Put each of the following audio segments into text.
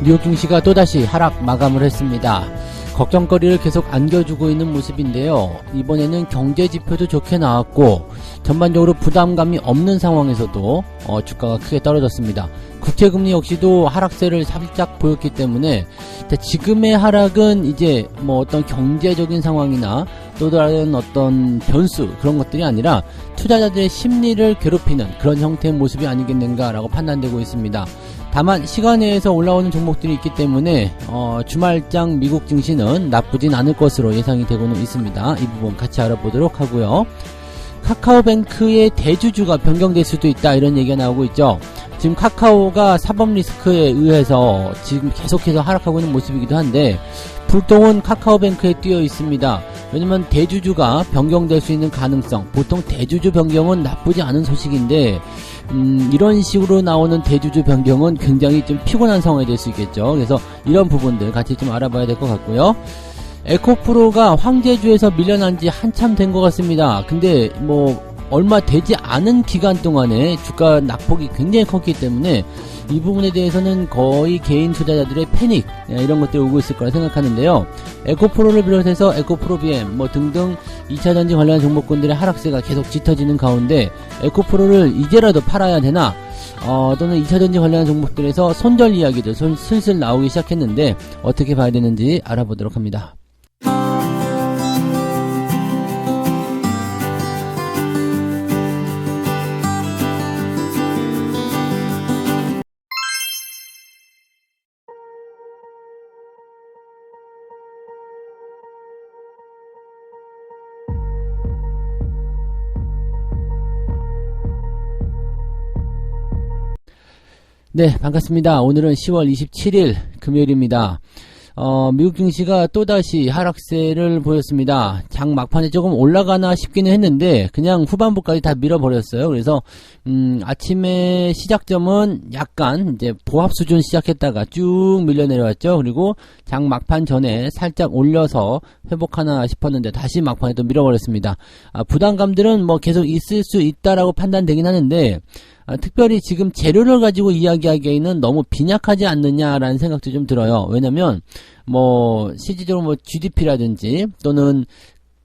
뉴욕 증시가 또다시 하락 마감을 했습니다. 걱정거리를 계속 안겨주고 있는 모습인데요. 이번에는 경제 지표도 좋게 나왔고 전반적으로 부담감이 없는 상황에서도 주가가 크게 떨어졌습니다. 국채금리 역시도 하락세를 살짝 보였기 때문에 지금의 하락은 이제 뭐 어떤 경제적인 상황이나 또 다른 어떤 변수 그런 것들이 아니라 투자자들의 심리를 괴롭히는 그런 형태의 모습이 아니겠는가라고 판단되고 있습니다. 다만 시간에서 올라오는 종목들이 있기 때문에 주말장 미국 증시는 나쁘진 않을 것으로 예상이 되고는 있습니다. 이 부분 같이 알아보도록 하고요. 카카오뱅크의 대주주가 변경될 수도 있다 이런 얘기가 나오고 있죠. 지금 카카오가 사법 리스크에 의해서 지금 계속해서 하락하고 있는 모습이기도 한데 불똥은 카카오뱅크에 뛰어 있습니다. 왜냐면 대주주가 변경될 수 있는 가능성, 보통 대주주 변경은 나쁘지 않은 소식인데 이런 식으로 나오는 대주주 변경은 굉장히 좀 피곤한 상황이 될 수 있겠죠. 그래서 이런 부분들 같이 좀 알아봐야 될 것 같고요. 에코프로가 황제주에서 밀려난 지 한참 된 것 같습니다. 근데 뭐 얼마 되지 않은 기간 동안에 주가 낙폭이 굉장히 컸기 때문에 이 부분에 대해서는 거의 개인 투자자들의 패닉 이런 것들이 오고 있을 거라 생각하는데요. 에코프로를 비롯해서 에코프로 BM 뭐 등등 2차전지 관련 종목군들의 하락세가 계속 짙어지는 가운데 에코프로를 이제라도 팔아야 되나 또는 2차전지 관련 종목들에서 손절 이야기도 슬슬 나오기 시작했는데 어떻게 봐야 되는지 알아보도록 합니다. 네, 반갑습니다. 오늘은 10월 27일 금요일입니다. 미국 증시가 또다시 하락세를 보였습니다. 장 막판에 조금 올라가나 싶기는 했는데 그냥 후반부까지 다 밀어버렸어요. 그래서 아침에 시작점은 약간 이제 보합 수준 시작했다가 쭉 밀려 내려왔죠. 그리고 장 막판 전에 살짝 올려서 회복하나 싶었는데 다시 막판에 또 밀어버렸습니다. 부담감들은 뭐 계속 있을 수 있다라고 판단되긴 하는데 특별히 지금 재료를 가지고 이야기하기에는 너무 빈약하지 않느냐라는 생각도 좀 들어요. 왜냐면 뭐 실질적으로 뭐 GDP라든지 또는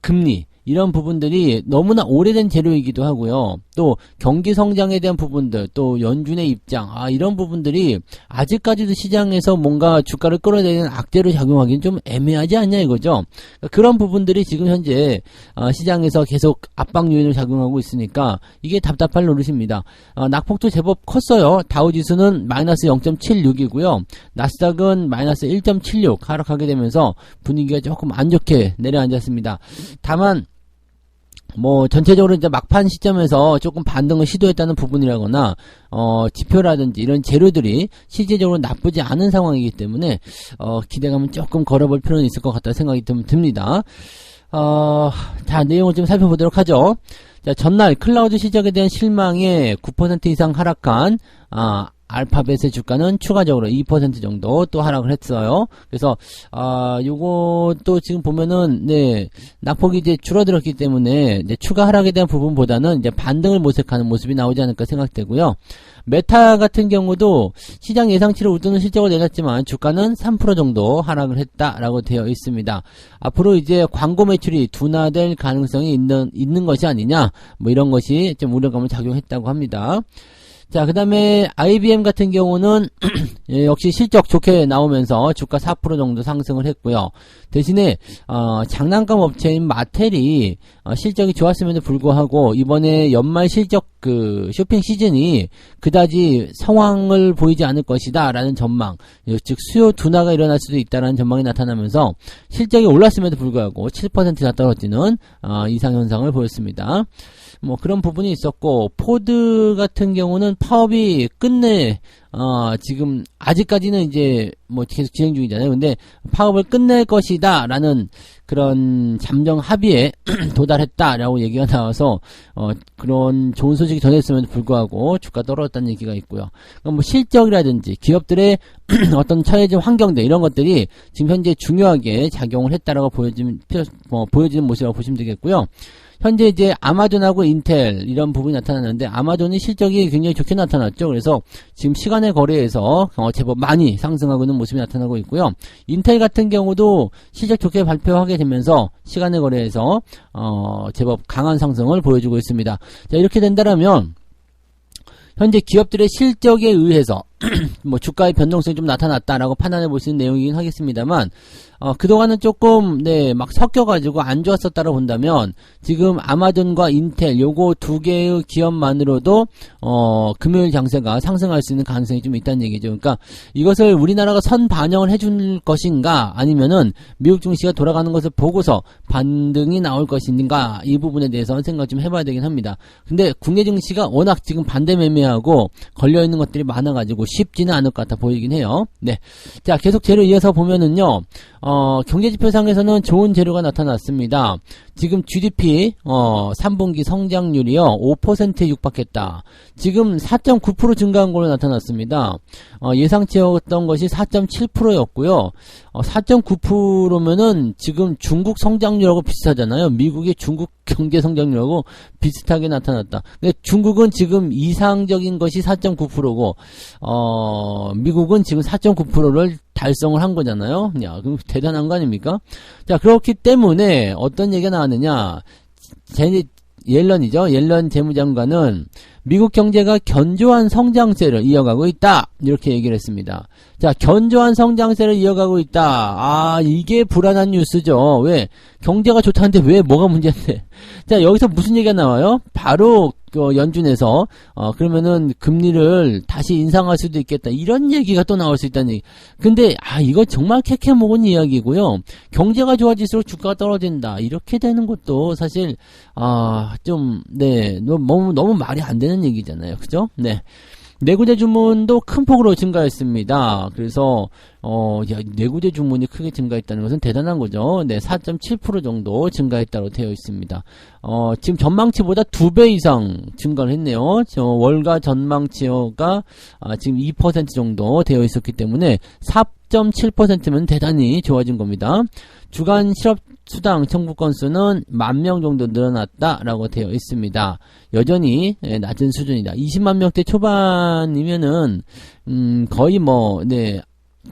금리 이런 부분들이 너무나 오래된 재료이기도 하고요. 또 경기 성장에 대한 부분들, 또 연준의 입장, 이런 부분들이 아직까지도 시장에서 뭔가 주가를 끌어내리는 악재로 작용하기는 좀 애매하지 않냐 이거죠. 그런 부분들이 지금 현재 시장에서 계속 압박 요인을 작용하고 있으니까 이게 답답할 노릇입니다. 낙폭도 제법 컸어요. 다우지수는 마이너스 0.76이고요. 나스닥은 마이너스 1.76 하락하게 되면서 분위기가 조금 안 좋게 내려앉았습니다. 다만 뭐 전체적으로 이제 막판 시점에서 조금 반등을 시도했다는 부분이라거나 지표라든지 이런 재료들이 실질적으로 나쁘지 않은 상황이기 때문에 기대감은 조금 걸어볼 필요는 있을 것 같다는 생각이 좀 듭니다. 자, 내용을 좀 살펴보도록 하죠. 자, 전날 클라우드 실적에 대한 실망에 9% 이상 하락한 알파벳의 주가는 추가적으로 2% 정도 또 하락을 했어요. 그래서 요것도 지금 보면은 낙폭이 이제 줄어들었기 때문에 이제 추가 하락에 대한 부분보다는 이제 반등을 모색하는 모습이 나오지 않을까 생각되고요. 메타 같은 경우도 시장 예상치를 웃도는 실적을 내놨지만 주가는 3% 정도 하락을 했다라고 되어 있습니다. 앞으로 이제 광고 매출이 둔화될 가능성이 있는 것이 아니냐, 뭐 이런 것이 좀 우려감을 작용했다고 합니다. 자, 그 다음에 IBM 같은 경우는 역시 실적 좋게 나오면서 주가 4% 정도 상승을 했고요. 대신에 장난감 업체인 마텔이 실적이 좋았음에도 불구하고 이번에 연말 실적 그 쇼핑 시즌이 그다지 성황을 보이지 않을 것이다 라는 전망, 즉 수요 둔화가 일어날 수도 있다라는 전망이 나타나면서 실적이 올랐음에도 불구하고 7%나 떨어지는 이상현상을 보였습니다. 뭐 그런 부분이 있었고, 포드 같은 경우는 파업이 끝내 지금 아직까지는 이제 뭐 계속 진행 중이잖아요. 근데 파업을 끝낼 것이다 라는 그런 잠정 합의에 도달했다라고 얘기가 나와서 그런 좋은 소식이 전했음에도 불구하고 주가 떨어졌다는 얘기가 있고요. 뭐 실적이라든지 기업들의 어떤 처해진 환경들 이런 것들이 지금 현재 중요하게 작용을 했다라고 보여지는 모습이라고 보시면 되겠고요. 현재 이제 아마존하고 인텔 이런 부분이 나타났는데 아마존이 실적이 굉장히 좋게 나타났죠. 그래서 지금 시간에 시간의 거래에서 제법 많이 상승하고 있는 모습이 나타나고 있고요. 인텔 같은 경우도 실적 좋게 발표하게 되면서 시간의 거래에서 제법 강한 상승을 보여주고 있습니다. 자, 이렇게 된다라면 현재 기업들의 실적에 의해서 뭐 주가의 변동성이 좀 나타났다라고 판단해 볼 수 있는 내용이긴 하겠습니다만, 그동안은 조금 막 섞여가지고 안 좋았었다고 본다면 지금 아마존과 인텔 요거 두 개의 기업만으로도 금요일 장세가 상승할 수 있는 가능성이 좀 있다는 얘기죠. 그러니까 이것을 우리나라가 선 반영을 해줄 것인가, 아니면은 미국 증시가 돌아가는 것을 보고서 반등이 나올 것인가, 이 부분에 대해서 생각 좀 해봐야 되긴 합니다. 근데 국내 증시가 워낙 지금 반대 매매하고 걸려있는 것들이 많아가지고 쉽지는 않을 것 같아 보이긴 해요. 네. 자, 계속 재료 이어서 보면은요, 경제지표상에서는 좋은 재료가 나타났습니다. 지금 GDP, 3분기 성장률이요, 5%에 육박했다. 지금 4.9% 증가한 걸로 나타났습니다. 예상치였던 것이 4.7%였고요. 4.9%면은 지금 중국 성장률하고 비슷하잖아요. 미국의 중국 경제 성장률하고 비슷하게 나타났다. 근데 중국은 지금 이상적인 것이 4.9%고, 미국은 지금 4.9%를 달성을 한 거잖아요. 야, 그럼 대단한 거 아닙니까? 자, 그렇기 때문에 어떤 얘기가 나왔느냐. 옐런 재무장관은 미국 경제가 견조한 성장세를 이어가고 있다, 이렇게 얘기를 했습니다. 자, 견조한 성장세를 이어가고 있다. 이게 불안한 뉴스죠. 왜? 경제가 좋다는데 왜 뭐가 문제인데? 자, 여기서 무슨 얘기가 나와요? 바로 연준에서 그러면은 금리를 다시 인상할 수도 있겠다, 이런 얘기가 또 나올 수 있다는 얘기. 근데 이거 정말 캐캐 먹은 이야기고요. 경제가 좋아질수록 주가가 떨어진다, 이렇게 되는 것도 사실 너무 말이 안 되는 얘기잖아요. 그죠? 네. 내구재 주문도 큰 폭으로 증가했습니다. 그래서 내구재 주문이 크게 증가했다는 것은 대단한 거죠. 네, 4.7% 정도 증가했다고 되어 있습니다. 지금 전망치보다 2배 이상 증가를 했네요. 월가 전망치가 지금 2% 정도 되어 있었기 때문에 4.7%면 대단히 좋아진 겁니다. 주간 실업수당 청구 건수는 10,000명 정도 늘어났다라고 되어 있습니다. 여전히 낮은 수준이다. 20만 명대 초반이면은 거의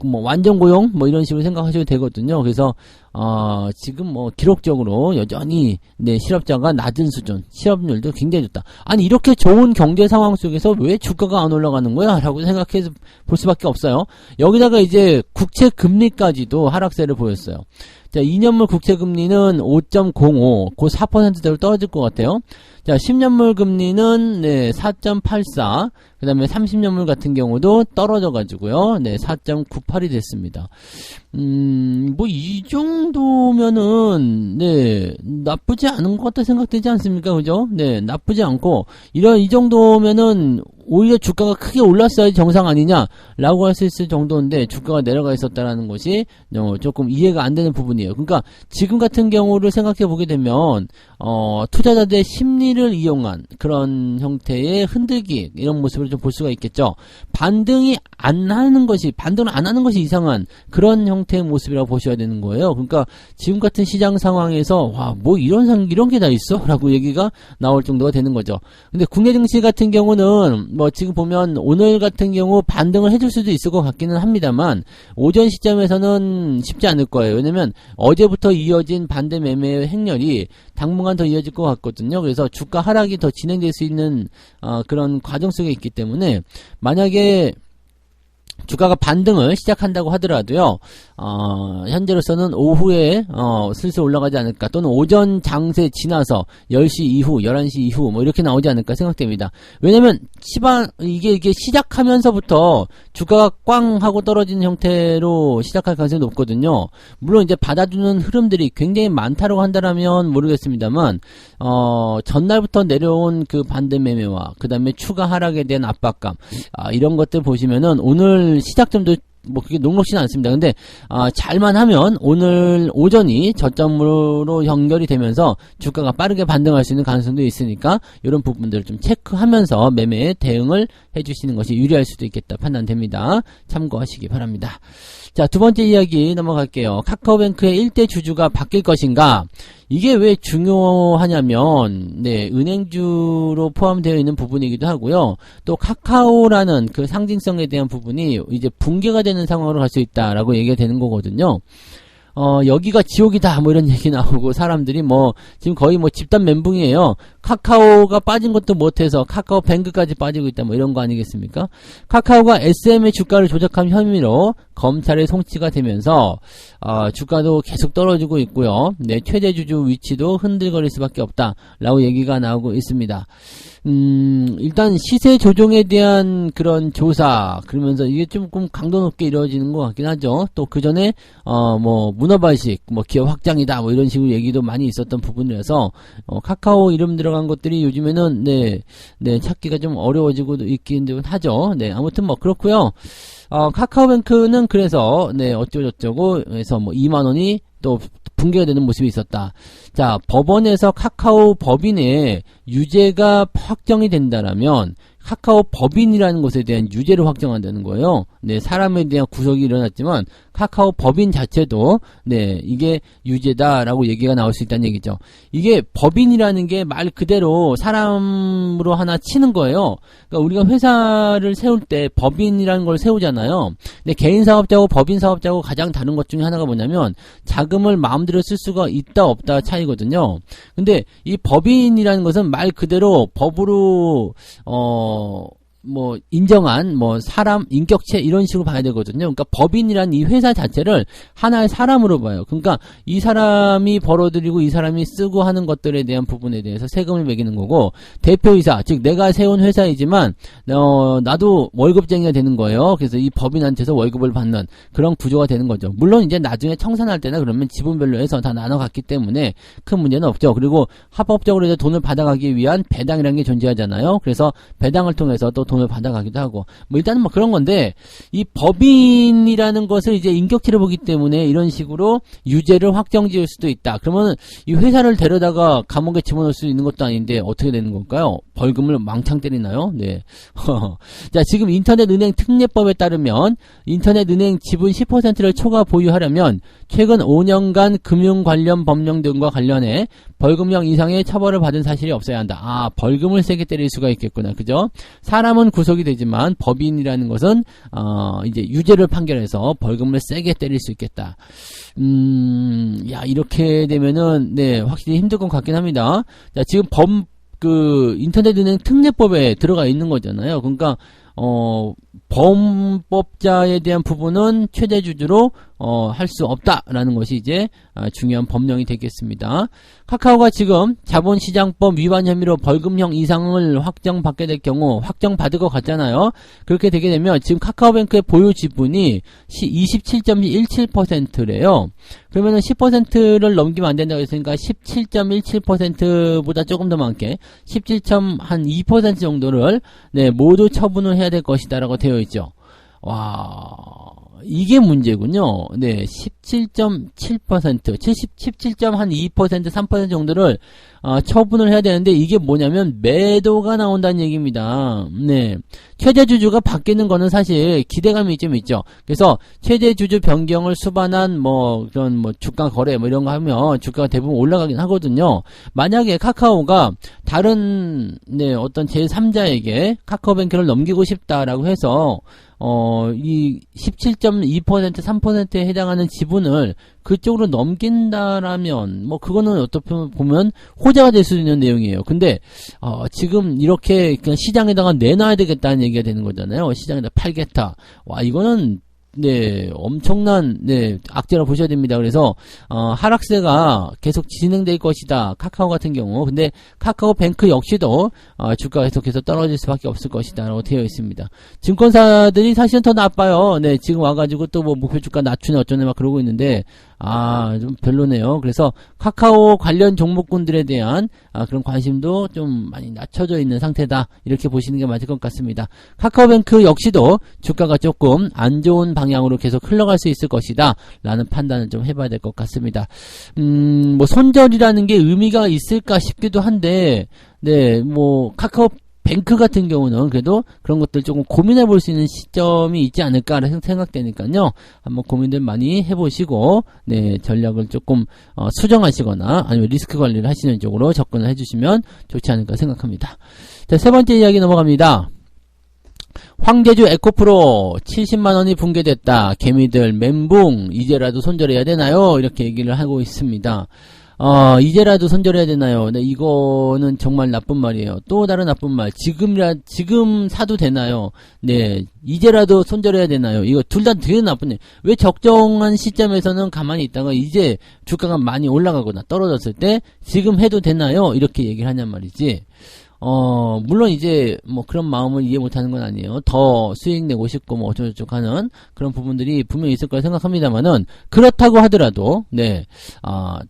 완전 고용 이런 식으로 생각하셔도 되거든요. 그래서 지금 기록적으로 여전히 실업자가 낮은 수준, 실업률도 굉장히 좋다. 아니, 이렇게 좋은 경제 상황 속에서 왜 주가가 안 올라가는 거야? 라고 생각해서 볼 수밖에 없어요. 여기다가 이제 국채 금리까지도 하락세를 보였어요. 자, 2년물 국채 금리는 5.05, 곧 4%대로 떨어질 것 같아요. 자, 10년물 금리는 4.84, 그 다음에 30년물 같은 경우도 떨어져가지고요. 4.98이 됐습니다. 이 정도면은, 나쁘지 않은 것 같다 생각되지 않습니까? 그죠? 나쁘지 않고, 이 정도면은, 오히려 주가가 크게 올랐어야지 정상 아니냐라고 할 수 있을 정도인데 주가가 내려가 있었다라는 것이 조금 이해가 안 되는 부분이에요. 그러니까 지금 같은 경우를 생각해 보게 되면 투자자들의 심리를 이용한 그런 형태의 흔들기, 이런 모습을 좀 볼 수가 있겠죠. 반등을 안 하는 것이 이상한 그런 형태의 모습이라고 보셔야 되는 거예요. 그러니까 지금 같은 시장 상황에서 이런 게 다 있어? 라고 얘기가 나올 정도가 되는 거죠. 근데 국내 증시 같은 경우는 지금 보면 오늘 같은 경우 반등을 해줄 수도 있을 것 같기는 합니다만 오전 시점에서는 쉽지 않을 거예요. 왜냐면 어제부터 이어진 반대 매매의 행렬이 당분간 더 이어질 것 같거든요. 그래서 주가 하락이 더 진행될 수 있는 그런 과정 속에 있기 때문에 만약에 주가가 반등을 시작한다고 하더라도요, 현재로서는 오후에, 슬슬 올라가지 않을까, 또는 오전 장세 지나서 10시 이후, 11시 이후, 이렇게 나오지 않을까 생각됩니다. 왜냐면, 이게 시작하면서부터 주가가 꽝 하고 떨어지는 형태로 시작할 가능성이 높거든요. 물론 이제 받아주는 흐름들이 굉장히 많다고 한다면 모르겠습니다만, 전날부터 내려온 그 반대 매매와, 그 다음에 추가 하락에 대한 압박감, 이런 것들 보시면은 오늘 시작점도 그게 녹록지는 않습니다. 근데 잘만 하면 오늘 오전이 저점으로 연결이 되면서 주가가 빠르게 반등할 수 있는 가능성도 있으니까 이런 부분들을 좀 체크하면서 매매에 대응을 해주시는 것이 유리할 수도 있겠다 판단됩니다. 참고하시기 바랍니다. 자, 두 번째 이야기 넘어갈게요. 카카오뱅크의 일대 주주가 바뀔 것인가? 이게 왜 중요하냐면, 네, 은행주로 포함되어 있는 부분이기도 하고요. 또 카카오라는 그 상징성에 대한 부분이 이제 붕괴가 되는 상황으로 갈 수 있다라고 얘기가 되는 거거든요. 여기가 지옥이다, 뭐 이런 얘기 나오고, 사람들이 지금 거의 집단 멘붕이에요. 카카오가 빠진 것도 못해서 카카오 뱅크까지 빠지고 있다, 뭐 이런 거 아니겠습니까? 카카오가 SM의 주가를 조작한 혐의로 검찰의 송치가 되면서, 주가도 계속 떨어지고 있고요. 네, 최대 주주 위치도 흔들거릴 수밖에 없다, 라고 얘기가 나오고 있습니다. 일단 시세 조정에 대한 그런 조사, 그러면서 이게 조금 강도 높게 이루어지는 것 같긴 하죠. 또 그 전에, 문어발식, 기업 확장이다, 뭐 이런 식으로 얘기도 많이 있었던 부분이라서, 카카오 이름 들어간 것들이 요즘에는, 네, 찾기가 좀 어려워지고 있긴 하죠. 네, 아무튼 그렇고요. 카카오뱅크는 그래서, 네, 어쩌고저쩌고 해서 2만원이 또 붕괴가 되는 모습이 있었다. 자, 법원에서 카카오 법인의 유죄가 확정이 된다라면, 카카오 법인이라는 것에 대한 유죄를 확정한다는 거예요. 네, 사람에 대한 구속이 일어났지만 카카오 법인 자체도 네, 이게 유죄다라고 얘기가 나올 수 있다는 얘기죠. 이게 법인이라는 게 말 그대로 사람으로 하나 치는 거예요. 그러니까 우리가 회사를 세울 때 법인이라는 걸 세우잖아요. 근데 개인 사업자고 법인 사업자고 가장 다른 것 중에 하나가 뭐냐면 자금을 마음대로 쓸 수가 있다 없다 차이거든요. 근데 이 법인이라는 것은 말 그대로 법으로 인정한, 사람, 인격체, 이런 식으로 봐야 되거든요. 그러니까 법인이란 이 회사 자체를 하나의 사람으로 봐요. 그러니까 이 사람이 벌어들이고 이 사람이 쓰고 하는 것들에 대한 부분에 대해서 세금을 매기는 거고, 대표이사, 즉, 내가 세운 회사이지만, 나도 월급쟁이가 되는 거예요. 그래서 이 법인한테서 월급을 받는 그런 구조가 되는 거죠. 물론 이제 나중에 청산할 때나 그러면 지분별로 해서 다 나눠갔기 때문에 큰 문제는 없죠. 그리고 합법적으로 이제 돈을 받아가기 위한 배당이라는 게 존재하잖아요. 그래서 배당을 통해서 또 돈을 받아가기도 하고, 일단은 그런 건데, 이 법인이라는 것을 이제 인격체로 보기 때문에 이런 식으로 유죄를 확정 지을 수도 있다. 그러면 이 회사를 데려다가 감옥에 집어넣을 수 있는 것도 아닌데 어떻게 되는 걸까요? 벌금을 망창 때리나요? 네. 자, 지금 인터넷은행 특례법에 따르면 인터넷은행 지분 10%를 초과 보유하려면 최근 5년간 금융 관련 법령 등과 관련해 벌금형 이상의 처벌을 받은 사실이 없어야 한다. 벌금을 세게 때릴 수가 있겠구나. 그죠? 사람은 구속이 되지만 법인이라는 것은 이제 유죄를 판결해서 벌금을 세게 때릴 수 있겠다. 이렇게 되면은 네, 확실히 힘들 것 같긴 합니다. 자, 지금 인터넷은행 특례법에 들어가 있는 거잖아요. 그러니까 범법자에 대한 부분은 최대 주주로 할 수 없다라는 것이 이제 중요한 법령이 되겠습니다. 카카오가 지금 자본시장법 위반 혐의로 벌금형 이상을 확정받게 될 경우 확정받을 것 같잖아요. 그렇게 되게 되면 지금 카카오뱅크의 보유 지분이 27.17%래요. 그러면은 10%를 넘기면 안 된다고 했으니까 17.17%보다 조금 더 많게 17.2% 정도를 네, 모두 처분을 해야 될 것이다라고 되어 있죠. 와, 이게 문제군요. 네, 17.7%, 17.2%, 3% 정도를 처분을 해야 되는데 이게 뭐냐면 매도가 나온다는 얘기입니다. 네, 최대 주주가 바뀌는 거는 사실 기대감이 좀 있죠. 그래서 최대 주주 변경을 수반한 그런 주가 거래 이런 거 하면 주가가 대부분 올라가긴 하거든요. 만약에 카카오가 다른 어떤 제3자에게 카카오뱅크를 넘기고 싶다라고 해서 이 17.2%, 3%에 해당하는 지분을 그쪽으로 넘긴다라면 그거는 어떻게 보면 호재가 될 수 있는 내용이에요. 근데 지금 이렇게 그냥 시장에다가 내놔야 되겠다는 얘기가 되는 거잖아요. 시장에다 팔겠다. 와, 이거는 네, 엄청난 악재라 보셔야 됩니다. 그래서 하락세가 계속 진행될 것이다. 카카오 같은 경우. 근데 카카오뱅크 역시도 주가가 계속해서 떨어질 수밖에 없을 것이다라고 되어 있습니다. 증권사들이 사실은 더 나빠요. 네, 지금 와가지고 또 목표 주가 낮추네 어쩌네 막 그러고 있는데 좀 별로네요. 그래서 카카오 관련 종목군들에 대한 그런 관심도 좀 많이 낮춰져 있는 상태다. 이렇게 보시는 게 맞을 것 같습니다. 카카오뱅크 역시도 주가가 조금 안 좋은 방향으로 계속 흘러갈 수 있을 것이다. 라는 판단을 좀 해봐야 될 것 같습니다. 손절이라는 게 의미가 있을까 싶기도 한데, 네, 카카오 뱅크 같은 경우는 그래도 그런 것들 조금 고민해 볼 수 있는 시점이 있지 않을까 생각되니까요. 한번 고민들 많이 해보시고, 네, 전략을 조금, 수정하시거나 아니면 리스크 관리를 하시는 쪽으로 접근을 해주시면 좋지 않을까 생각합니다. 자, 세 번째 이야기 넘어갑니다. 황제주 에코프로 70만원이 붕괴됐다. 개미들 멘붕. 이제라도 손절해야 되나요? 이렇게 얘기를 하고 있습니다. 이제라도 손절해야 되나요? 네, 이거는 정말 나쁜 말이에요. 또 다른 나쁜 말. 지금 사도 되나요? 네, 이제라도 손절해야 되나요? 이거 둘 다 되게 나쁘네. 왜 적정한 시점에서는 가만히 있다가 이제 주가가 많이 올라가거나 떨어졌을 때 지금 해도 되나요? 이렇게 얘기를 하냔 말이지. 물론 이제 뭐 그런 마음을 이해 못하는 건 아니에요. 더 수익 내고 싶고 뭐 어쩌고저쩌고 하는 그런 부분들이 분명히 있을 거라 생각합니다만은, 그렇다고 하더라도 네,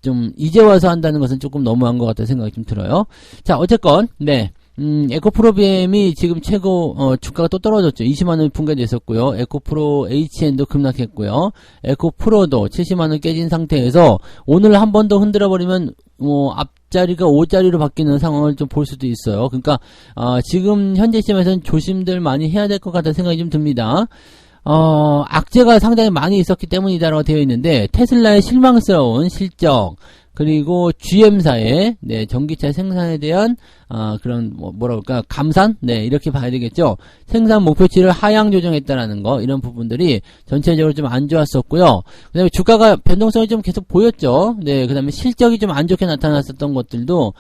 좀 이제 와서 한다는 것은 조금 너무한 것 같다는 생각이 좀 들어요. 자, 어쨌건 네. 에코프로비엠이 지금 최고, 주가가 또 떨어졌죠. 20만원 붕괴됐었고요. 에코프로 HN도 급락했고요. 에코프로도 70만원 깨진 상태에서 오늘 한 번 더 흔들어버리면, 앞자리가 5자리로 바뀌는 상황을 좀 볼 수도 있어요. 그러니까, 지금 현재 시점에서는 조심들 많이 해야 될 것 같다는 생각이 좀 듭니다. 악재가 상당히 많이 있었기 때문이다라고 되어 있는데, 테슬라의 실망스러운 실적, 그리고 GM사의 네, 전기차 생산에 대한 그런 뭐라 그럴까 감산, 네, 이렇게 봐야 되겠죠. 생산 목표치를 하향 조정했다라는 거, 이런 부분들이 전체적으로 좀 안 좋았었고요. 그다음에 주가가 변동성이 좀 계속 보였죠. 네, 그다음에 실적이 좀 안 좋게 나타났었던 것들도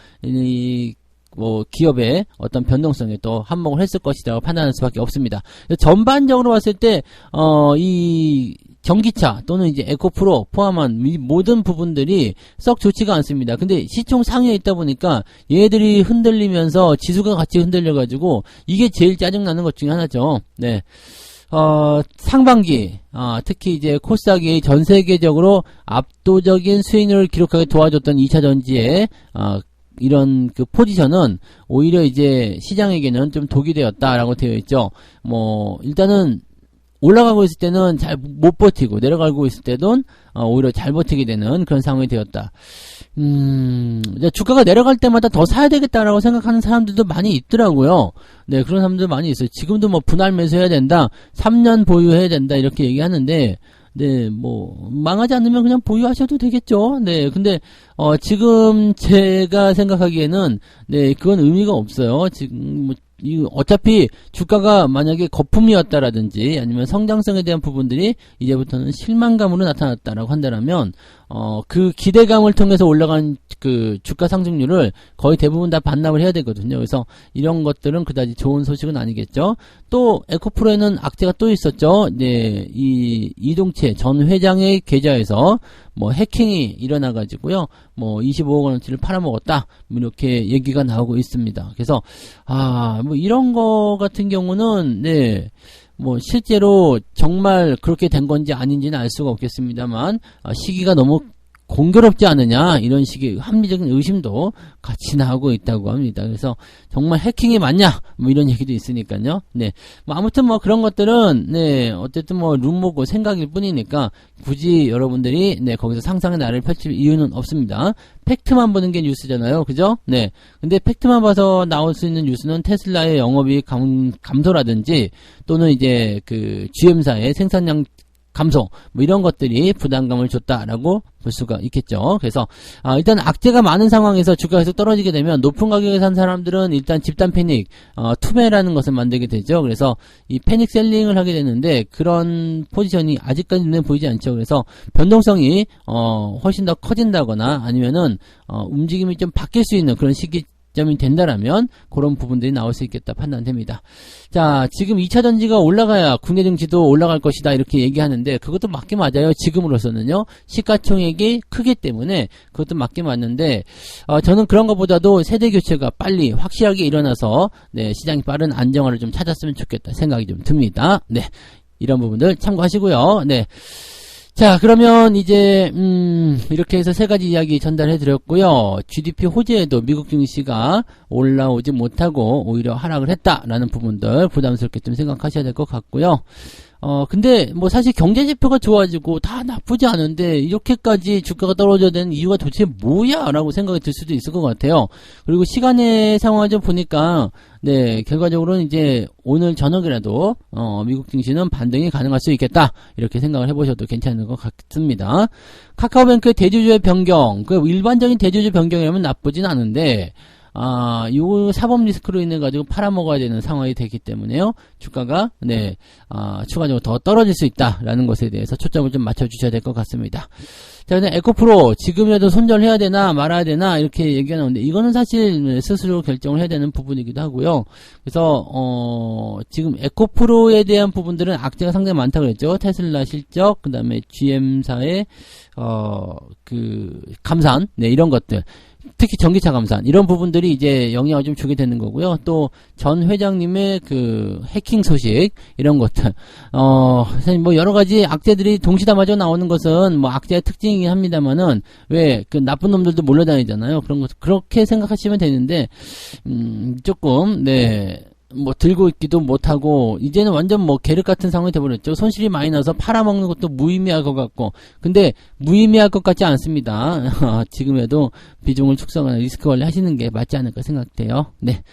기업의 어떤 변동성에 또 한몫을 했을 것이라고 판단할 수밖에 없습니다. 전반적으로 봤을 때, 이 전기차 또는 이제 에코프로 포함한 모든 부분들이 썩 좋지가 않습니다. 근데 시총 상위에 있다 보니까 얘들이 흔들리면서 지수가 같이 흔들려가지고 이게 제일 짜증나는 것 중에 하나죠. 네. 상반기, 특히 이제 코스닥이 전 세계적으로 압도적인 수익률을 기록하게 도와줬던 2차 전지의, 이런 그 포지션은 오히려 이제 시장에게는 좀 독이 되었다라고 되어 있죠. 일단은 올라가고 있을 때는 잘 못 버티고 내려가고 있을 때는 오히려 잘 버티게 되는 그런 상황이 되었다. 주가가 내려갈 때마다 더 사야 되겠다라고 생각하는 사람들도 많이 있더라고요. 네, 그런 사람들 많이 있어요. 지금도 분할 매수해야 된다, 3년 보유해야 된다, 이렇게 얘기하는데, 네, 망하지 않으면 그냥 보유하셔도 되겠죠. 네, 근데, 지금 제가 생각하기에는, 네, 그건 의미가 없어요. 지금, 어차피 주가가 만약에 거품이었다라든지 아니면 성장성에 대한 부분들이 이제부터는 실망감으로 나타났다라고 한다면, 그 기대감을 통해서 올라간 그 주가 상승률을 거의 대부분 다 반납을 해야 되거든요. 그래서 이런 것들은 그다지 좋은 소식은 아니겠죠. 또 에코프로에는 악재가 또 있었죠. 네, 이 이동채 전 회장의 계좌에서 해킹이 일어나가지고요, 25억 원어치를 팔아먹었다, 이렇게 얘기가 나오고 있습니다. 그래서 이런 거 같은 경우는 네, 실제로 정말 그렇게 된 건지 아닌지는 알 수가 없겠습니다만, 시기가 너무 공교롭지 않느냐, 이런 식의 합리적인 의심도 같이 나오고 있다고 합니다. 그래서 정말 해킹이 맞냐, 이런 얘기도 있으니까요. 네, 아무튼 그런 것들은 네, 어쨌든 룸모고 생각일 뿐이니까 굳이 여러분들이 네, 거기서 상상의 나래를 펼칠 이유는 없습니다. 팩트만 보는 게 뉴스잖아요, 그죠? 네, 근데 팩트만 봐서 나올 수 있는 뉴스는 테슬라의 영업이익 감소라든지 또는 이제 그 GM사의 생산량 감소, 이런 것들이 부담감을 줬다라고 볼 수가 있겠죠. 그래서 일단 악재가 많은 상황에서 주가가 계속 떨어지게 되면 높은 가격에 산 사람들은 일단 집단 패닉, 투매라는 것을 만들게 되죠. 그래서 이 패닉 셀링을 하게 되는데, 그런 포지션이 아직까지 눈에 보이지 않죠. 그래서 변동성이 훨씬 더 커진다거나 아니면은 움직임이 좀 바뀔 수 있는 그런 시점이 된다라면 그런 부분들이 나올 수 있겠다 판단됩니다. 자, 지금 2차 전지가 올라가야 국내 증시도 올라갈 것이다, 이렇게 얘기하는데 그것도 맞게 맞아요. 지금으로서는요, 시가총액이 크기 때문에 그것도 맞게 맞는데, 저는 그런 것보다도 세대 교체가 빨리 확실하게 일어나서 네, 시장이 빠른 안정화를 좀 찾았으면 좋겠다 생각이 좀 듭니다. 네, 이런 부분들 참고하시고요. 네. 자, 그러면 이제 이렇게 해서 세 가지 이야기 전달해 드렸고요. GDP 호재에도 미국 증시가 올라오지 못하고 오히려 하락을 했다라는 부분들 부담스럽게 좀 생각하셔야 될 것 같고요. 근데 뭐 사실 경제지표가 좋아지고 다 나쁘지 않은데 이렇게까지 주가가 떨어져야 되는 이유가 도대체 뭐야? 라고 생각이 들 수도 있을 것 같아요. 그리고 시간의 상황을 좀 보니까 네, 결과적으로는 이제 오늘 저녁이라도 미국 증시는 반등이 가능할 수 있겠다. 이렇게 생각을 해보셔도 괜찮은 것 같습니다. 카카오뱅크의 대주주의 변경, 그 일반적인 대주주 변경이라면 나쁘진 않은데 요 사법 리스크로 인해 가지고 팔아먹어야 되는 상황이 되기 때문에요. 주가가 네, 추가적으로 더 떨어질 수 있다라는 것에 대해서 초점을 좀 맞춰주셔야 될 것 같습니다. 자, 근데 에코프로 지금이라도 손절해야 되나 말아야 되나 이렇게 얘기가 나오는데 이거는 사실 스스로 결정을 해야 되는 부분이기도 하고요. 그래서 지금 에코프로에 대한 부분들은 악재가 상당히 많다고 그랬죠. 테슬라 실적, 그 다음에 GM사의 그 감산, 네, 이런 것들. 특히 전기차 감산 이런 부분들이 이제 영향을 좀 주게 되는 거고요. 또 전 회장님의 그 해킹 소식 이런 것들 사실 뭐 여러 가지 악재들이 동시다마저 나오는 것은 뭐 악재의 특징이긴 합니다만은 왜 그 나쁜 놈들도 몰려다니잖아요. 그런 것 그렇게 생각하시면 되는데 조금 네. 뭐 들고 있기도 못하고 이제는 완전 뭐 계륵 같은 상황이 돼버렸죠. 손실이 많이 나서 팔아먹는 것도 무의미할 것 같고 근데 무의미할 것 같지 않습니다. 지금에도 비중을 축소하거나 리스크 관리 하시는 게 맞지 않을까 생각돼요. 네.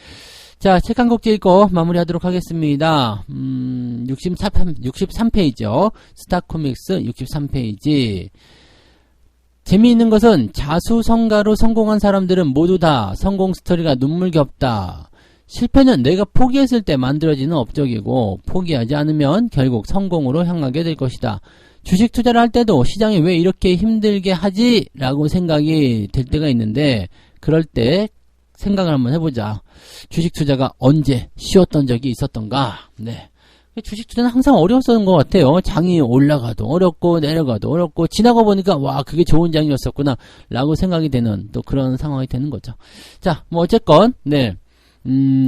자, 책 한 곡 읽고 마무리하도록 하겠습니다. 63페이지요. 스타코믹스 63페이지. 재미있는 것은 자수성가로 성공한 사람들은 모두 다 성공 스토리가 눈물겹다. 실패는 내가 포기했을 때 만들어지는 업적이고 포기하지 않으면 결국 성공으로 향하게 될 것이다. 주식 투자를 할 때도 시장이 왜 이렇게 힘들게 하지? 라고 생각이 들 때가 있는데 그럴 때 생각을 한번 해보자. 주식 투자가 언제 쉬웠던 적이 있었던가? 네. 주식 투자는 항상 어려웠던 것 같아요. 장이 올라가도 어렵고 내려가도 어렵고 지나고 보니까 와 그게 좋은 장이었었구나 라고 생각이 되는 또 그런 상황이 되는 거죠. 자, 뭐 어쨌건 네.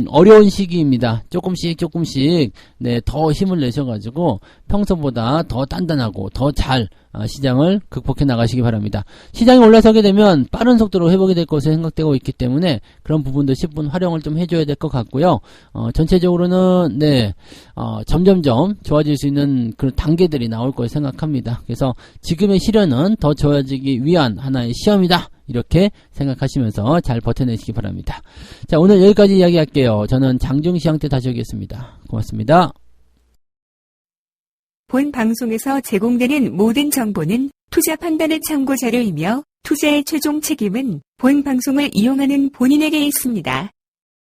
어려운 시기입니다. 조금씩, 네, 더 힘을 내셔가지고, 평소보다 더 단단하고, 더 잘, 시장을 극복해 나가시기 바랍니다. 시장이 올라서게 되면 빠른 속도로 회복이 될 것으로 생각되고 있기 때문에, 그런 부분도 10분 활용을 좀 해줘야 될 것 같고요. 전체적으로는, 네, 점점점 좋아질 수 있는 그런 단계들이 나올 거라 생각합니다. 그래서 지금의 시련은 더 좋아지기 위한 하나의 시험이다. 이렇게 생각하시면서 잘 버텨내시기 바랍니다. 자, 오늘 여기까지 이야기할게요. 저는 장중시황 때 다시 오겠습니다. 고맙습니다. 본 방송에서 제공되는 모든 정보는 투자 판단의 참고 자료이며 투자의 최종 책임은 본 방송을 이용하는 본인에게 있습니다.